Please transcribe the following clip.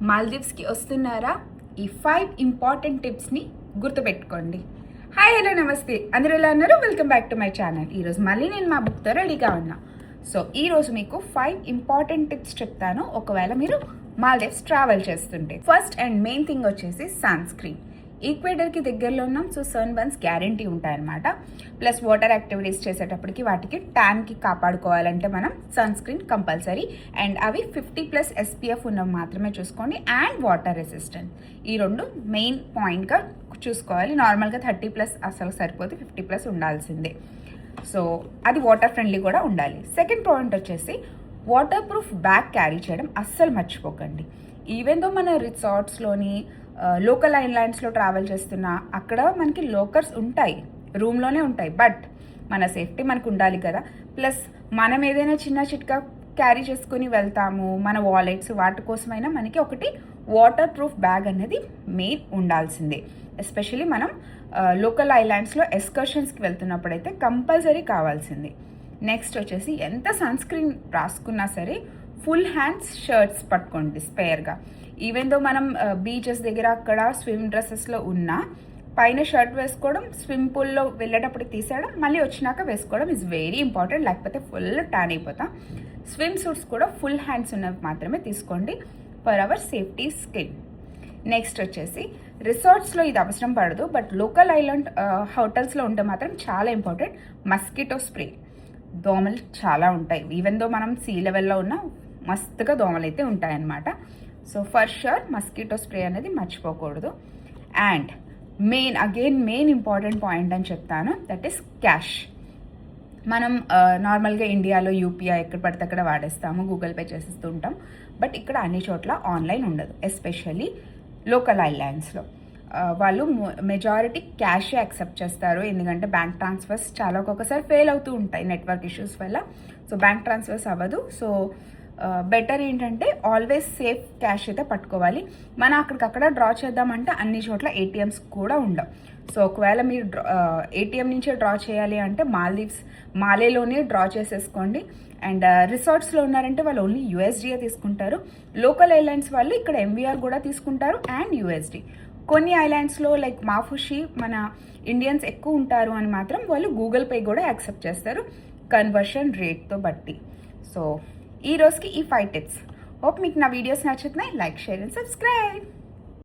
మాల్దీవ్స్కి వస్తున్నారా? ఈ 5 ఇంపార్టెంట్ టిప్స్ని గుర్తుపెట్టుకోండి. హాయ్, హలో, నమస్తే. అందరూ ఎలా ఉన్నారు? Welcome back to my channel. ఈరోజు మళ్ళీ నేను మా బుక్తో రెడీగా ఉన్నా. సో ఈరోజు మీకు 5 ఇంపార్టెంట్ టిప్స్ చెప్తాను ఒకవేళ మీరు మాల్దీవ్స్ ట్రావెల్ చేస్తుంటే. ఫస్ట్ అండ్ మెయిన్ థింగ్ వచ్చేసి సన్ స్క్రీన్. ఈక్వేటర్కి దగ్గరలో ఉన్నాం, సో సన్ బర్న్స్ గ్యారంటీ ఉంటాయన్నమాట. ప్లస్ వాటర్ యాక్టివిటీస్ చేసేటప్పటికి వాటికి ట్యాన్కి కాపాడుకోవాలంటే మనం సన్ స్క్రీన్ కంపల్సరీ. అండ్ అవి 50+ SPF ఉన్నవి మాత్రమే చూసుకోండి. అండ్ వాటర్ రెసిస్టెంట్, ఈ రెండు మెయిన్ పాయింట్గా చూసుకోవాలి. నార్మల్గా 30+ అసలు సరిపోతే 50+ ఉండాల్సిందే. సో అది వాటర్ ఫ్రెండ్లీ కూడా ఉండాలి. సెకండ్ పాయింట్ వచ్చేసి వాటర్ ప్రూఫ్ బ్యాగ్ క్యారీ చేయడం అస్సలు మర్చిపోకండి. ఈవెన్ దో మన రిసార్ట్స్లోని లోకల్ ఐలాండ్స్లో ట్రావెల్ చేస్తున్నా అక్కడ మనకి లోకర్స్ ఉంటాయి, రూమ్లోనే ఉంటాయి. బట్ మన సేఫ్టీ మనకు ఉండాలి కదా. ప్లస్ మనం ఏదైనా చిన్న చిట్కా క్యారీ చేసుకుని వెళ్తాము, మన వాలెట్స్ వాటి కోసమైనా మనకి ఒకటి వాటర్ ప్రూఫ్ బ్యాగ్ అనేది మెయిన్ ఉండాల్సిందే. ఎస్పెషలీ మనం లోకల్ ఐలాండ్స్లో ఎక్స్కర్షన్స్కి వెళ్తున్నప్పుడైతే కంపల్సరీ కావాల్సింది. నెక్స్ట్ వచ్చేసి ఎంత సన్ స్క్రీన్ రాసుకున్నా సరే ఫుల్ హ్యాండ్స్ షర్ట్స్ పట్టుకోండి స్పేర్గా. ఈవెన్ దో మనం బీచెస్ దగ్గర అక్కడ స్విమ్ డ్రెస్సెస్లో ఉన్నా పైన షర్ట్ వేసుకోవడం, స్విమ్ పూల్లో వెళ్ళేటప్పుడు తీసేయడం, మళ్ళీ వచ్చినాక వేసుకోవడం ఈజ్ వెరీ ఇంపార్టెంట్. లేకపోతే ఫుల్ ట్యాన్ అయిపోతాం. స్విమ్ సూట్స్ కూడా ఫుల్ హ్యాండ్స్ ఉన్నవి మాత్రమే తీసుకోండి for hour safety skin. Next వచ్చేసి రిసార్ట్స్లో ఇది అవసరం పడదు, బట్ లోకల్ ఐలాండ్ హోటల్స్లో ఉంటే మాత్రం చాలా ఇంపార్టెంట్. Mosquito spray. దోమలు చాలా ఉంటాయి. ఈవెన్ దో మనం సీ లెవెల్లో ఉన్న మస్తుగా దోమలు అయితే ఉంటాయన్నమాట. So for sure mosquito spray అనేది మర్చిపోకూడదు. అండ్ మెయిన్ ఇంపార్టెంట్ పాయింట్ అని చెప్తాను, దట్ ఈస్ క్యాష్. మనం నార్మల్గా ఇండియాలో యూపీఐ ఎక్కడ పడితే అక్కడ వాడేస్తాము, గూగుల్ పే చేసేస్తూ ఉంటాం. బట్ ఇక్కడ అన్ని చోట్ల ఆన్లైన్ ఉండదు. ఎస్పెషల్లీ లోకల్ ఐలాండ్స్లో వాళ్ళు మెజారిటీ క్యాషే యాక్సెప్ట్ చేస్తారు. ఎందుకంటే బ్యాంక్ ట్రాన్స్ఫర్స్ చాలా ఒక్కొక్కసారి ఫెయిల్ అవుతూ ఉంటాయి నెట్వర్క్ ఇష్యూస్ వల్ల. సో బ్యాంక్ ట్రాన్స్ఫర్స్ అవ్వదు. సో బెటర్ ఏంటంటే ఆల్వేస్ సేఫ్ క్యాష్ అయితే పట్టుకోవాలి. మనం అక్కడికక్కడ డ్రా చేద్దామంటే అన్ని చోట్ల ATMs కూడా ఉండవు. సో ఒకవేళ మీరు ATM నుంచే డ్రా చేయాలి అంటే మాలేలోనే డ్రా చేసేసుకోండి. అండ్ రిసార్ట్స్లో ఉన్నారంటే వాళ్ళు ఓన్లీ USD తీసుకుంటారు. లోకల్ ఐలాండ్స్ వాళ్ళు ఇక్కడ MVR కూడా తీసుకుంటారు అండ్ USD. కొన్ని ఐలాండ్స్లో లైక్ మాఫుషి మన ఇండియన్స్ ఎక్కువ ఉంటారు అని మాత్రం వాళ్ళు గూగుల్ పే కూడా యాక్సెప్ట్ చేస్తారు కన్వర్షన్ రేట్తో బట్టి. సో ఈ రోజుకి ఈ 5 టిప్స్. హోప్ మీకు నా వీడియోస్ నచ్చుతున్నాయి. Like, share and subscribe.